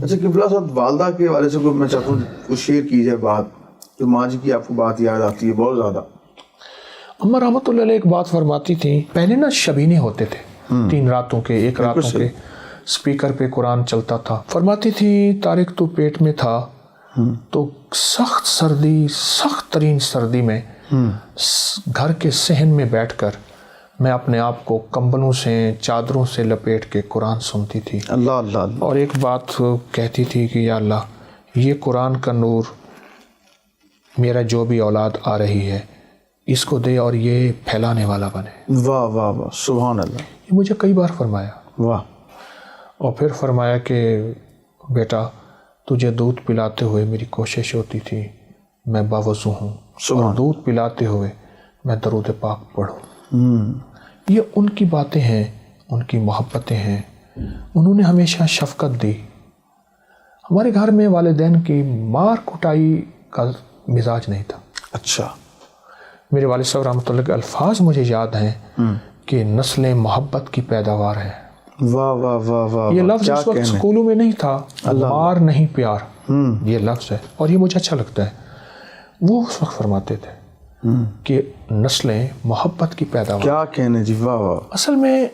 اچھا قبلہ صاحب، والدہ کے والے سے کوئی میں چاہتا ہوں کچھ شیئر کی جائے بات، جو ماں جی کی آپ کو بات یاد آتی ہے بہت زیادہ؟ اماں رحمۃ اللہ علیہ ایک بات فرماتی تھی، پہلے نا شبینے ہوتے تھے 3 راتوں کے 1 راتوں کے، اسپیکر پہ قرآن چلتا تھا. فرماتی تھی طارق تو پیٹ میں تھا تو سخت سردی، سخت ترین سردی میں گھر کے صحن میں بیٹھ کر میں اپنے آپ کو کمبلوں سے چادروں سے لپیٹ کے قرآن سنتی تھی. اللہ اللہ اللہ. اور ایک بات کہتی تھی کہ یا اللہ یہ قرآن کا نور میرا جو بھی اولاد آ رہی ہے اس کو دے اور یہ پھیلانے والا بنے. واہ واہ واہ، سبحان اللہ. یہ مجھے کئی بار فرمایا. واہ. اور پھر فرمایا کہ بیٹا تجھے دودھ پلاتے ہوئے میری کوشش ہوتی تھی میں باوضو ہوں، اور دودھ پلاتے ہوئے میں درود پاک پڑھوں. یہ ان کی باتیں ہیں، ان کی محبتیں ہیں. انہوں نے ہمیشہ شفقت دی. ہمارے گھر میں والدین کی مار کٹائی کا مزاج نہیں تھا. اچھا. میرے والد صاحب رحمۃ اللہ کے الفاظ مجھے یاد ہیں کہ نسلیں محبت کی پیداوار ہیں. واہ واہ واہ واہ. یہ لفظ اس وقت اسکولوں میں نہیں تھا، مار نہیں پیار، یہ لفظ ہے اور یہ مجھے اچھا لگتا ہے. وہ اس وقت فرماتے تھے کہ نسلیں محبت کی پیداوار. کیا کہنے جی. واہ واہ. اصل میں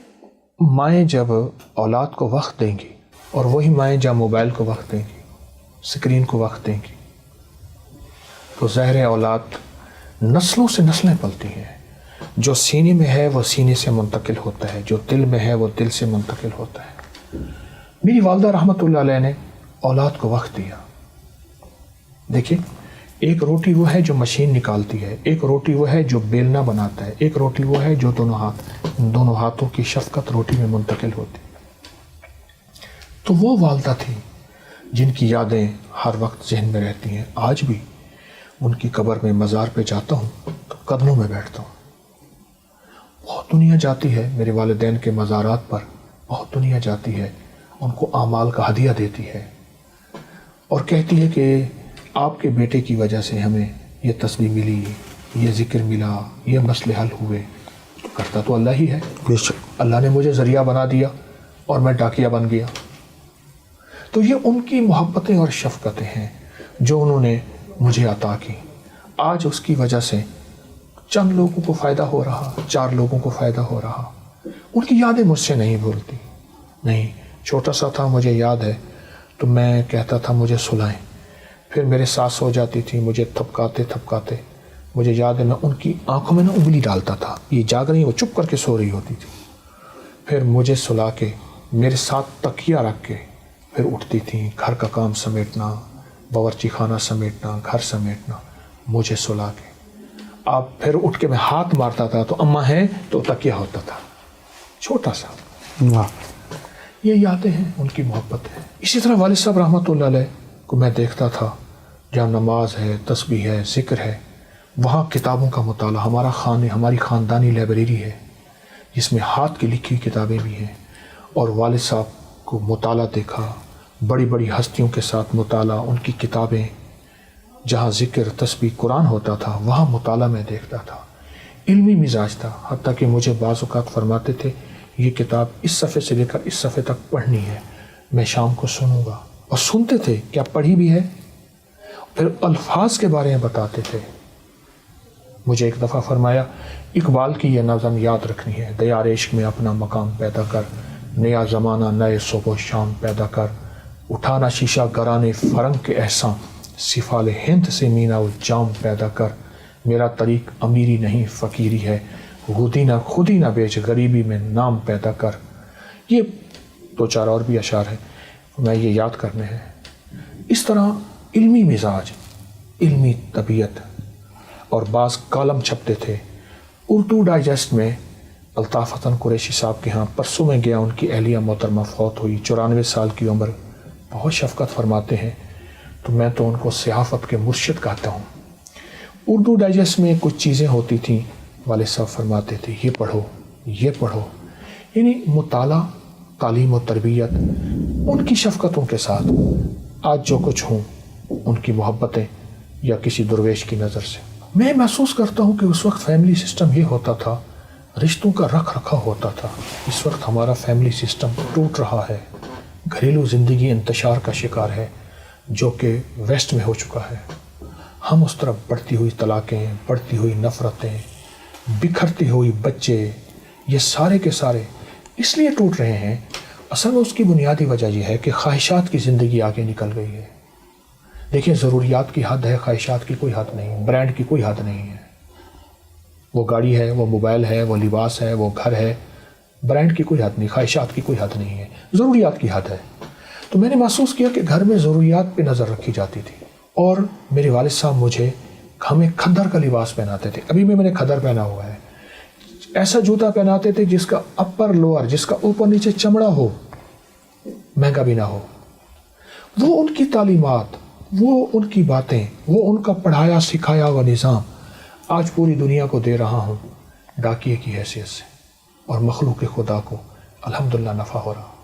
مائیں جب اولاد کو وقت دیں گی، اور وہی مائیں جب موبائل کو وقت دیں گی، اسکرین کو وقت دیں گی، تو ظاہر اولاد نسلوں سے نسلیں پلتی ہیں. جو سینے میں ہے وہ سینے سے منتقل ہوتا ہے، جو دل میں ہے وہ دل سے منتقل ہوتا ہے. میری والدہ رحمۃ اللہ علیہ نے اولاد کو وقت دیا. دیکھیے ایک روٹی وہ ہے جو مشین نکالتی ہے، ایک روٹی وہ ہے جو بیلنا بناتا ہے، ایک روٹی وہ ہے جو دونوں ہاتھوں کی شفقت روٹی میں منتقل ہوتی. تو وہ والدہ تھی جن کی یادیں ہر وقت ذہن میں رہتی ہیں. آج بھی ان کی قبر میں مزار پہ جاتا ہوں تو قدموں میں بیٹھتا ہوں. بہت دنیا جاتی ہے میرے والدین کے مزارات پر، بہت دنیا جاتی ہے، ان کو اعمال کا ہدیہ دیتی ہے اور کہتی ہے کہ آپ کے بیٹے کی وجہ سے ہمیں یہ تسبیح ملی، یہ ذکر ملا، یہ مسئلے حل ہوئے. کرتا تو اللہ ہی ہے، بے شک. اللہ نے مجھے ذریعہ بنا دیا اور میں ڈاکیہ بن گیا. تو یہ ان کی محبتیں اور شفقتیں ہیں جو انہوں نے مجھے عطا کی. آج اس کی وجہ سے چند لوگوں کو فائدہ ہو رہا، 4 لوگوں کو فائدہ ہو رہا. ان کی یادیں مجھ سے نہیں بھولتی. نہیں، چھوٹا سا تھا مجھے یاد ہے تو میں کہتا تھا مجھے سلائیں، پھر میرے ساتھ سو جاتی تھی، مجھے تھپکاتے مجھے یاد ہے میں ان کی آنکھوں میں نا انگلی ڈالتا تھا، یہ جاگ رہی وہ چپ کر کے سو رہی ہوتی تھی. پھر مجھے سلا کے میرے ساتھ تکیہ رکھ کے پھر اٹھتی تھیں. گھر کا کام سمیٹنا، باورچی خانہ سمیٹنا، گھر سمیٹنا، مجھے سلا کے. آپ پھر اٹھ کے میں ہاتھ مارتا تھا تو اماں ہیں تو تکیہ ہوتا تھا، چھوٹا سا. یہ یادیں ہیں، ان کی محبت ہے. اسی طرح والد صاحب رحمۃ اللہ علیہ کو میں دیکھتا تھا جہاں نماز ہے، تسبیح ہے، ذکر ہے، وہاں کتابوں کا مطالعہ. ہماری خاندانی لائبریری ہے جس میں ہاتھ کی لکھی کتابیں بھی ہیں. اور والد صاحب کو مطالعہ دیکھا، بڑی بڑی ہستیوں کے ساتھ مطالعہ، ان کی کتابیں، جہاں ذکر تسبیح قرآن ہوتا تھا وہاں مطالعہ میں دیکھتا تھا. علمی مزاج تھا، حتیٰ کہ مجھے بعض اوقات فرماتے تھے یہ کتاب اس صفحے سے لے کر اس صفحے تک پڑھنی ہے، میں شام کو سنوں گا. اور سنتے تھے کیا پڑھی بھی ہے، پھر الفاظ کے بارے میں بتاتے تھے. مجھے ایک دفعہ فرمایا اقبال کی یہ نظم یاد رکھنی ہے، دیار عشق میں اپنا مقام پیدا کر، نیا زمانہ نئے صبح و شام پیدا کر، اٹھانا شیشہ گرانے فرنگ کے احسان، سفال ہند سے مینا و جام پیدا کر، میرا طریق امیری نہیں فقیری ہے، خودی نہ بیچ غریبی میں نام پیدا کر. یہ 2-4 اور بھی اشعار ہیں، میں یہ یاد کرنے ہیں. اس طرح علمی مزاج، علمی طبیعت. اور بعض کالم چھپتے تھے اردو ڈائجسٹ میں. الطافتاً قریشی صاحب کے ہاں پرسوں میں گیا، ان کی اہلیہ محترمہ فوت ہوئی، 94 سال کی عمر. بہت شفقت فرماتے ہیں، تو میں تو ان کو صحافت کے مرشد کہتا ہوں. اردو ڈائجسٹ میں کچھ چیزیں ہوتی تھیں، والد صاحب فرماتے تھے یہ پڑھو یہ پڑھو. یعنی مطالعہ، تعلیم و تربیت، ان کی شفقتوں کے ساتھ آج جو کچھ ہوں ان کی محبتیں یا کسی درویش کی نظر سے. میں محسوس کرتا ہوں کہ اس وقت فیملی سسٹم یہ ہوتا تھا، رشتوں کا رکھ رکھا ہوتا تھا. اس وقت ہمارا فیملی سسٹم ٹوٹ رہا ہے، گھریلو زندگی انتشار کا شکار ہے جو کہ ویسٹ میں ہو چکا ہے۔ ہم اس طرف بڑھتی ہوئی طلاقیں، بڑھتی ہوئی نفرتیں، بکھرتی ہوئی بچے، یہ سارے کے سارے اس لیے ٹوٹ رہے ہیں۔ اصل میں اس کی بنیادی وجہ یہ ہے کہ خواہشات کی زندگی آگے نکل گئی ہے۔ دیکھیں، ضروریات کی حد ہے، خواہشات کی کوئی حد نہیں، برانڈ کی کوئی حد نہیں ہے۔ وہ گاڑی ہے، وہ موبائل ہے، وہ لباس ہے، وہ گھر ہے، برانڈ کی کوئی حد نہیں، خواہشات کی کوئی حد نہیں ہے، ضروریات کی حد ہے۔ تو میں نے محسوس کیا کہ گھر میں ضروریات پہ نظر رکھی جاتی تھی، اور میرے والد صاحب مجھے ہمیں کھدر کا لباس پہناتے تھے۔ ابھی بھی میں نے کھدر پہنا ہوا ہے۔ ایسا جوتا پہناتے تھے جس کا اپر لوور، جس کا اوپر نیچے چمڑا ہو، مہنگا بھی نہ ہو۔ وہ ان کی تعلیمات، وہ ان کی باتیں، وہ ان کا پڑھایا سکھایا ہوا نظام آج پوری دنیا کو دے رہا ہوں ڈاکیے کی حیثیت سے، اور مخلوق خدا کو الحمدللہ نفع ہو رہا۔